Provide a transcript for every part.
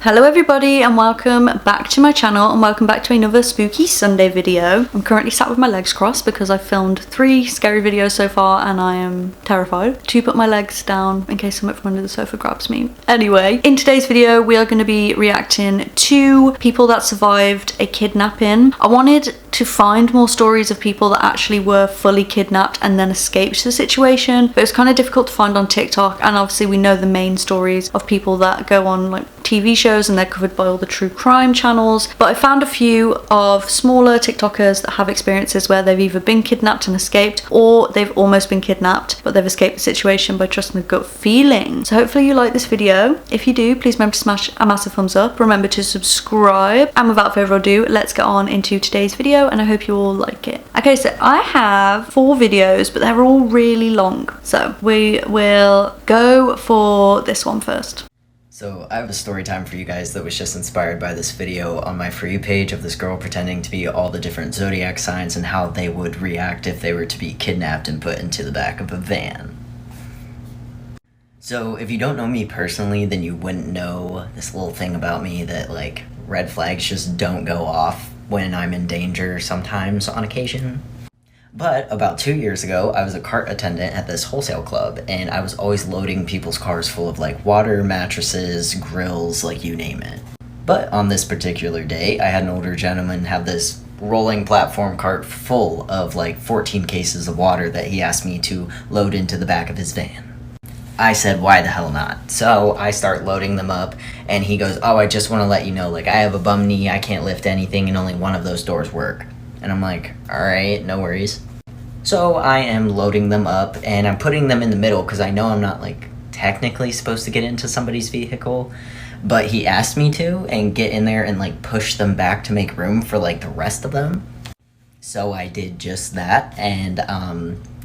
Hello everybody and welcome back to my channel and welcome back to another Spooky Sunday video. I'm currently sat with my legs crossed because I filmed 3 scary videos so far and I am terrified to put my legs down in case someone from under the sofa grabs me. Anyway, in today's video we are going to be reacting to people that survived a kidnapping. I wanted to find more stories of people that actually were fully kidnapped and then escaped the situation, but it was kind of difficult to find on TikTok, and obviously we know the main stories of people that go on like TV shows and they're covered by all the true crime channels. But I found a few of smaller TikTokers that have experiences where they've either been kidnapped and escaped, or they've almost been kidnapped but they've escaped the situation by trusting the gut feeling. So hopefully you like this video. If you do, please remember to smash a massive thumbs up, remember to subscribe, and without further ado, let's get on into today's video and I hope you all like it. Okay, so I have 4 videos but they're all really long, so we will go for this one first. So I have a story time for you guys that was just inspired by this video on my For You page of this girl pretending to be all the different zodiac signs and how they would react if they were to be kidnapped and put into the back of a van. So if you don't know me personally, then you wouldn't know this little thing about me that like red flags just don't go off when I'm in danger sometimes on occasion. But about 2 years ago, I was a cart attendant at this wholesale club, and I was always loading people's cars full of like water, mattresses, grills, like you name it. But on this particular day, I had an older gentleman have this rolling platform cart full of like 14 cases of water that he asked me to load into the back of his van. I said, why the hell not? So I start loading them up, and he goes, oh, I just want to let you know, like I have a bum knee, I can't lift anything, and only one of those doors work. And I'm like, alright, no worries. So I am loading them up and I'm putting them in the middle because I know I'm not like technically supposed to get into somebody's vehicle, but he asked me to and get in there and like push them back to make room for like the rest of them. So I did just that, and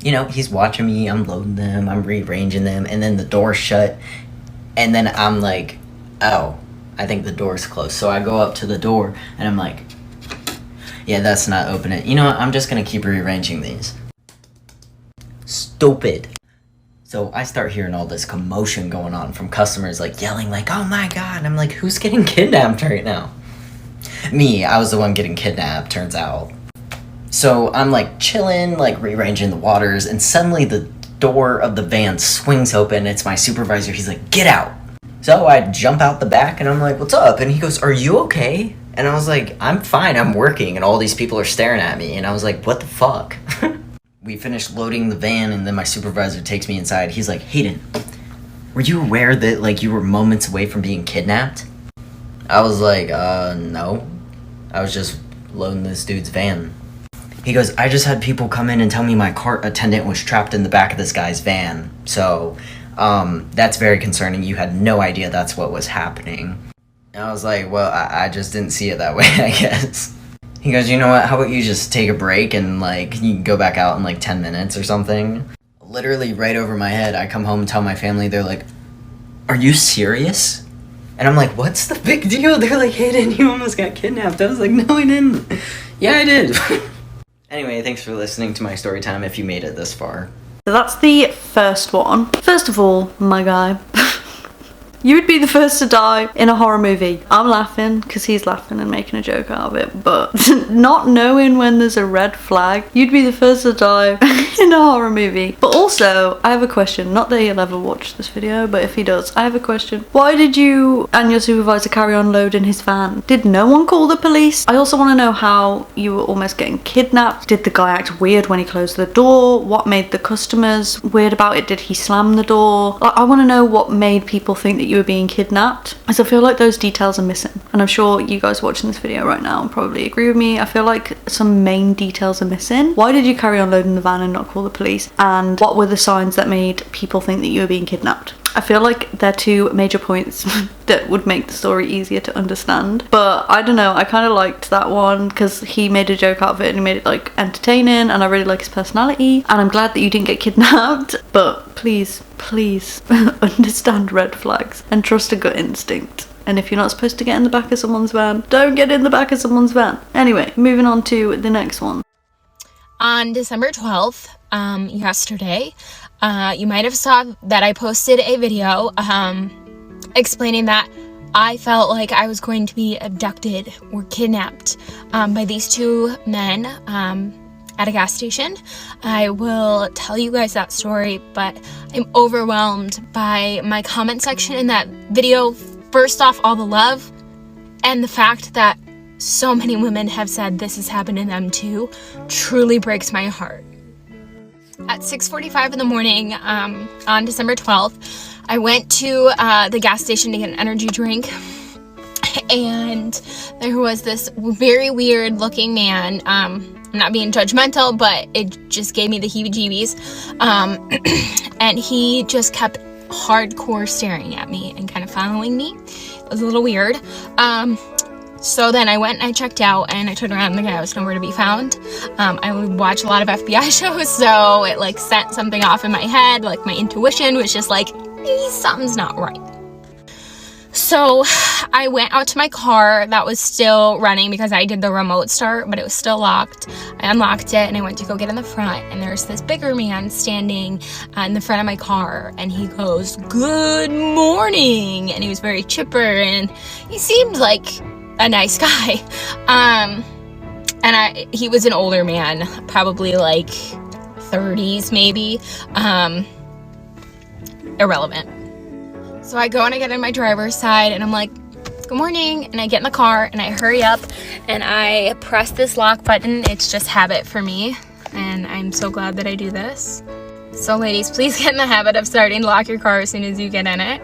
you know, he's watching me, I'm loading them, I'm rearranging them, and then the door shut, and then I'm like, oh, I think the door's closed. So I go up to the door and I'm like, yeah, that's not opening. You know what, I'm just gonna keep rearranging these. Stupid. So I start hearing all this commotion going on from customers like yelling like, oh my god, and I'm like, who's getting kidnapped right now? Me, I was the one getting kidnapped, turns out. So I'm like chilling, like rearranging the waters, and suddenly the door of the van swings open. It's my supervisor, he's like, get out. So I jump out the back and I'm like, what's up? And he goes, are you okay? And I was like, I'm fine, I'm working, and all these people are staring at me, and I was like, what the fuck? We finished loading the van, and then my supervisor takes me inside. He's like, Hayden, were you aware that like you were moments away from being kidnapped? I was like, no. I was just loading this dude's van. He goes, I just had people come in and tell me my cart attendant was trapped in the back of this guy's van. So, that's very concerning. You had no idea that's what was happening. And I was like, well, I just didn't see it that way, I guess. He goes, you know what, how about you just take a break and like you can go back out in like 10 minutes or something? Literally right over my head, I come home and tell my family, they're like, are you serious? And I'm like, what's the big deal? They're like, Hayden, you almost got kidnapped. I was like, no, I didn't. Yeah, I did. Anyway, thanks for listening to my story time if you made it this far. So that's the first one. First of all, my guy, you would be the first to die in a horror movie. I'm laughing because he's laughing and making a joke out of it, but not knowing when there's a red flag, you'd be the first to die in a horror movie. But also, I have a question. Not that he'll ever watch this video, but if he does, I have a question. Why did you and your supervisor carry on loading his van? Did no one call the police? I also want to know how you were almost getting kidnapped. Did the guy act weird when he closed the door? What made the customers weird about it? Did he slam the door? I want to know what made people think that you were being kidnapped, as I feel like those details are missing, and I'm sure you guys watching this video right now probably agree with me. I feel like some main details are missing. Why did you carry on loading the van and not call the police, and what were the signs that made people think that you were being kidnapped? I feel like they're 2 major points that would make the story easier to understand, but I don't know, I kind of liked that one because he made a joke out of it and he made it like entertaining, and I really like his personality, and I'm glad that you didn't get kidnapped. But please understand red flags and trust a gut instinct. And if you're not supposed to get in the back of someone's van, don't get in the back of someone's van. Anyway, moving on to the next one. On December 12th, yesterday, you might have saw that I posted a video explaining that I felt like I was going to be abducted or kidnapped by these two men at a gas station. I will tell you guys that story, but I'm overwhelmed by my comment section in that video. First off, all the love, and the fact that so many women have said this has happened to them too truly breaks my heart. At 6:45 in the morning on December 12th, I went to the gas station to get an energy drink, and there was this very weird looking man. I'm not being judgmental, but it just gave me the heebie-jeebies. And he just kept hardcore staring at me and kind of following me. It was a little weird. So then I went and I checked out, and I turned around and the guy was nowhere to be found. I would watch a lot of FBI shows, so it like sent something off in my head. Like my intuition was just like, something's not right. So I went out to my car that was still running because I did the remote start, but it was still locked. I unlocked it and I went to go get in the front, and there's this bigger man standing in the front of my car, and he goes, "Good morning," and he was very chipper and he seemed like a nice guy. He was an older man, probably like 30s maybe. Irrelevant. So I go and I get in my driver's side and I'm like, "Good morning," and I get in the car and I hurry up and I press this lock button. It's just habit for me, and I'm so glad that I do this. So ladies, please get in the habit of starting to lock your car as soon as you get in it.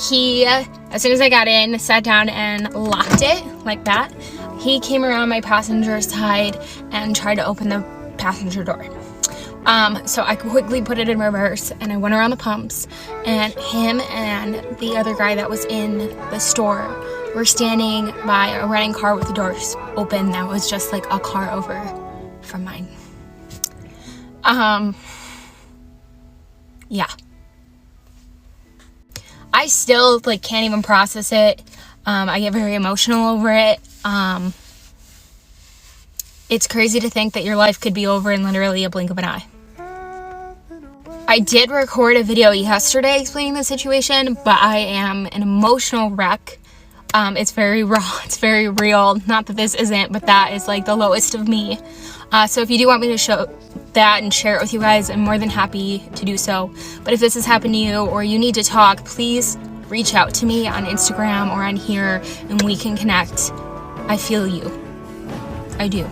He, as soon as I got in, sat down and locked it like that. He came around my passenger side and tried to open the passenger door. So I quickly put it in reverse and I went around the pumps, and him and the other guy that was in the store were standing by a running car with the doors open that was just like a car over from mine. Yeah. I still like can't even process it. I get very emotional over it. It's crazy to think that your life could be over in literally a blink of an eye. I did record a video yesterday explaining the situation, but I am an emotional wreck. It's very raw, it's very real. Not that this isn't, but that is like the lowest of me. So if you do want me to show that and share it with you guys, I'm more than happy to do so. But if this has happened to you or you need to talk, please reach out to me on Instagram or on here and we can connect. I feel you. I do.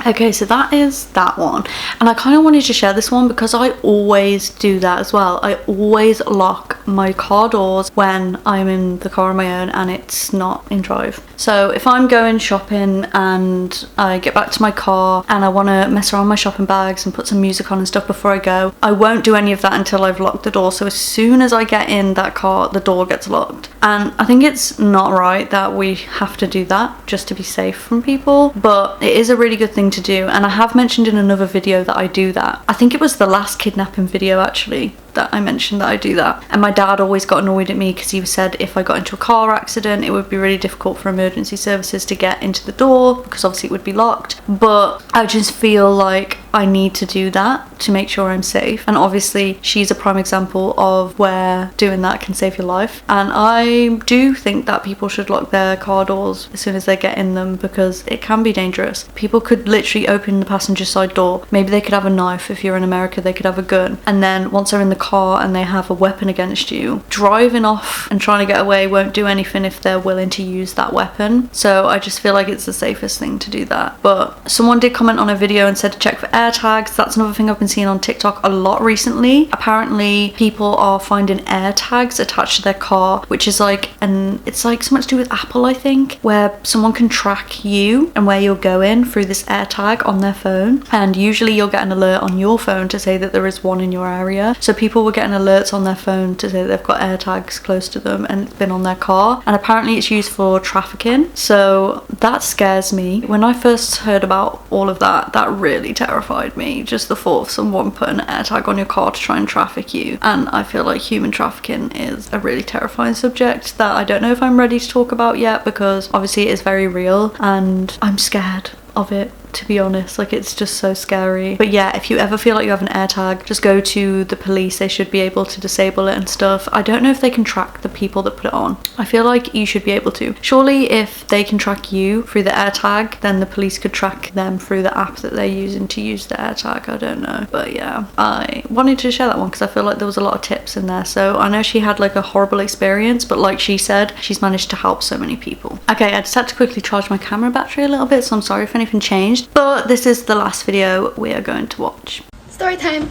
Okay, so that is that one, and I kind of wanted to share this one because I always do that as well. I always lock my car doors when I'm in the car on my own and it's not in drive. So if I'm going shopping and I get back to my car and I want to mess around my shopping bags and put some music on and stuff before I go, I won't do any of that until I've locked the door. So as soon as I get in that car, the door gets locked. And I think it's not right that we have to do that just to be safe from people, but it is a really good thing to do, and I have mentioned in another video that I do that. I think it was the last kidnapping video actually that I mentioned that I do that, and my dad always got annoyed at me because he said if I got into a car accident it would be really difficult for emergency services to get into the door because obviously it would be locked. But I just feel like I need to do that to make sure I'm safe, and obviously she's a prime example of where doing that can save your life. And I do think that people should lock their car doors as soon as they get in them because it can be dangerous. People could literally open the passenger side door, maybe they could have a knife. If you're in America they could have a gun, and then once they're in the car and they have a weapon against you, driving off and trying to get away won't do anything if they're willing to use that weapon. So I just feel like it's the safest thing to do that. But someone did comment on a video and said to check for air tags. That's another thing I've been seeing on TikTok a lot recently. Apparently people are finding air tags attached to their car, which is like, and it's like something to do with Apple I think, where someone can track you and where you're going through this air tag on their phone, and usually you'll get an alert on your phone to say that there is one in your area. So people were getting alerts on their phone to say that they've got air tags close to them and it's been on their car, and apparently it's used for trafficking. So that scares me. When I first heard about all of that, that really terrified me, just the thought of someone putting an air tag on your car to try and traffic you. And I feel like human trafficking is a really terrifying subject that I don't know if I'm ready to talk about yet, because obviously it is very real and I'm scared of it to be honest. Like, it's just so scary. But yeah, if you ever feel like you have an AirTag, just go to the police. They should be able to disable it and stuff. I don't know if they can track the people that put it on. I feel like you should be able to. Surely if they can track you through the AirTag, then the police could track them through the app that they're using to use the AirTag. I don't know. But yeah, I wanted to share that one because I feel like there was a lot of tips in there. So I know she had like a horrible experience, but like she said, she's managed to help so many people. Okay, I just had to quickly charge my camera battery a little bit, so I'm sorry if anything changed, but this is the last video we are going to watch. Story time.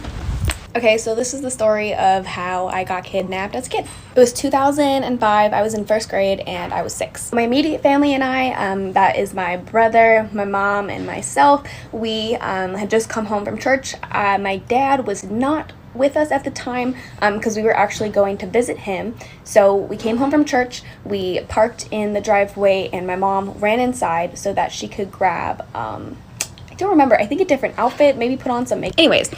Okay, so this is the story of how I got kidnapped as a kid. It was 2005, I was in 1st grade and I was 6. My immediate family and I, that is my brother, my mom, and myself, we had just come home from church. My dad was not with us at the time because we were actually going to visit him. So we came home from church, we parked in the driveway, and my mom ran inside so that she could grab, I don't remember, I think a different outfit, maybe put on some makeup. Anyways,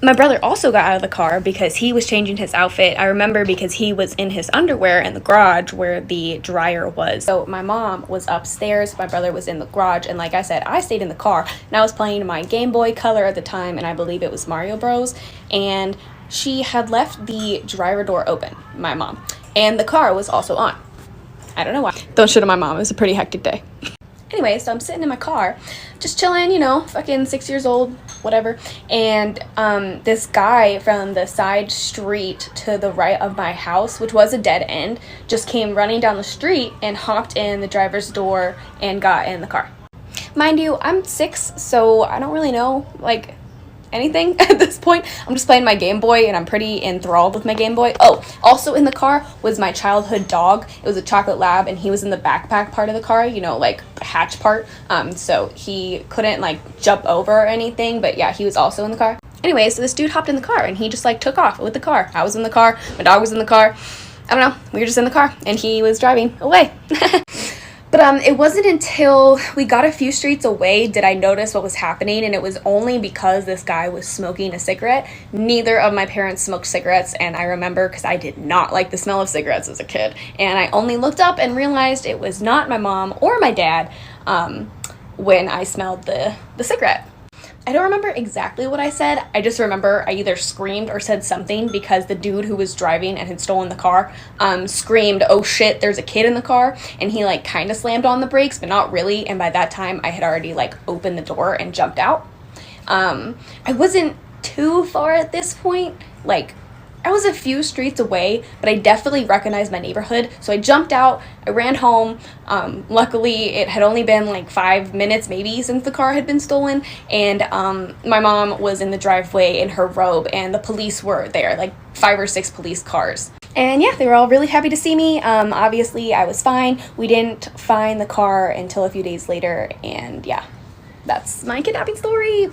my brother also got out of the car because he was changing his outfit. I remember because he was in his underwear in the garage where the dryer was. So my mom was upstairs, my brother was in the garage, and like I said, I stayed in the car and I was playing my Game Boy Color at the time, and I believe it was Mario Bros. And she had left the driver door open, my mom, and the car was also on. I don't know why. Don't shit on my mom, it was a pretty hectic day. Anyway, so I'm sitting in my car, just chilling, you know, fucking 6 years old, whatever. And this guy from the side street to the right of my house, which was a dead end, just came running down the street and hopped in the driver's door and got in the car. Mind you, I'm 6, so I don't really know, like, anything at this point. I'm just playing my Game Boy and I'm pretty enthralled with my Game Boy. Oh, also in the car was my childhood dog. It was a chocolate lab and he was in the backpack part of the car, you know, like the hatch part. So he couldn't like jump over or anything, but yeah, he was also in the car. Anyway, so this dude hopped in the car and he just like took off with the car. I was in the car, my dog was in the car. I don't know, we were just in the car and he was driving away. But it wasn't until we got a few streets away did I notice what was happening, and it was only because this guy was smoking a cigarette. Neither of my parents smoked cigarettes, and I remember because I did not like the smell of cigarettes as a kid, and I only looked up and realized it was not my mom or my dad when I smelled the cigarette. I don't remember exactly what I said. I just remember I either screamed or said something because the dude who was driving and had stolen the car screamed, "Oh shit, there's a kid in the car," and he like kind of slammed on the brakes, but not really, and by that time I had already like opened the door and jumped out. I wasn't too far at this point, like I was a few streets away, but I definitely recognized my neighborhood. So I jumped out, I ran home. Luckily, it had only been like 5 minutes maybe since the car had been stolen. And my mom was in the driveway in her robe and the police were there, like 5 or 6 police cars. And yeah, they were all really happy to see me. Obviously, I was fine. We didn't find the car until a few days later. And yeah, that's my kidnapping story.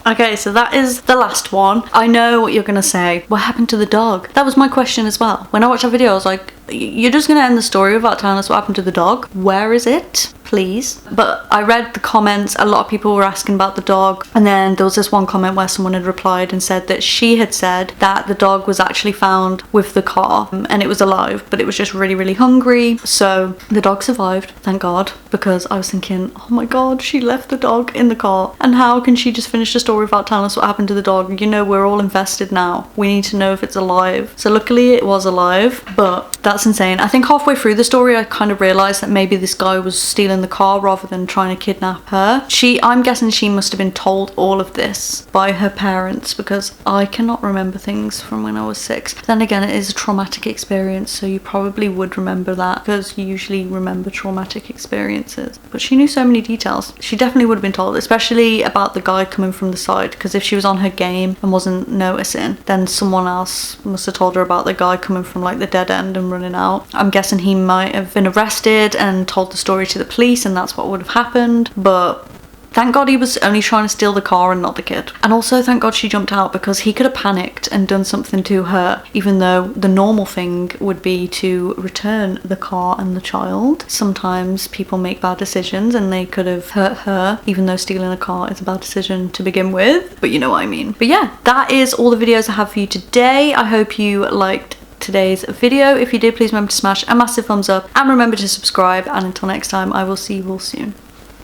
Okay, so that is the last one. I know what you're gonna say. What happened to the dog? That was my question as well. When I watched that video, I was like, you're just gonna end the story without telling us what happened to the dog? Where is it? Please. But I read the comments, a lot of people were asking about the dog, and then there was this one comment where someone had replied and said that she had said that the dog was actually found with the car and it was alive, but it was just really, really hungry. So the dog survived, thank God, because I was thinking, oh my God, she left the dog in the car, and how can she just finish the story without telling us what happened to the dog? You know, we're all invested now. We need to know if it's alive. So luckily it was alive, but that's insane. I think halfway through the story I kind of realized that maybe this guy was stealing the car rather than trying to kidnap her. I'm guessing she must have been told all of this by her parents, because I cannot remember things from when I was 6. Then again, it is a traumatic experience, so you probably would remember that, because you usually remember traumatic experiences. But she knew so many details. She definitely would have been told, especially about the guy coming from the side, because if she was on her game and wasn't noticing, then someone else must have told her about the guy coming from like the dead end and running out. I'm guessing he might have been arrested and told the story to the police, and that's what would have happened. But thank God he was only trying to steal the car and not the kid. And also thank God she jumped out, because he could have panicked and done something to her, even though the normal thing would be to return the car and the child. Sometimes people make bad decisions and they could have hurt her, even though stealing a car is a bad decision to begin with. But you know what I mean. But yeah, that is all the videos I have for you today. I hope you liked today's video. If you did, please remember to smash a massive thumbs up and remember to subscribe. And until next time, I will see you all soon.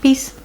Peace.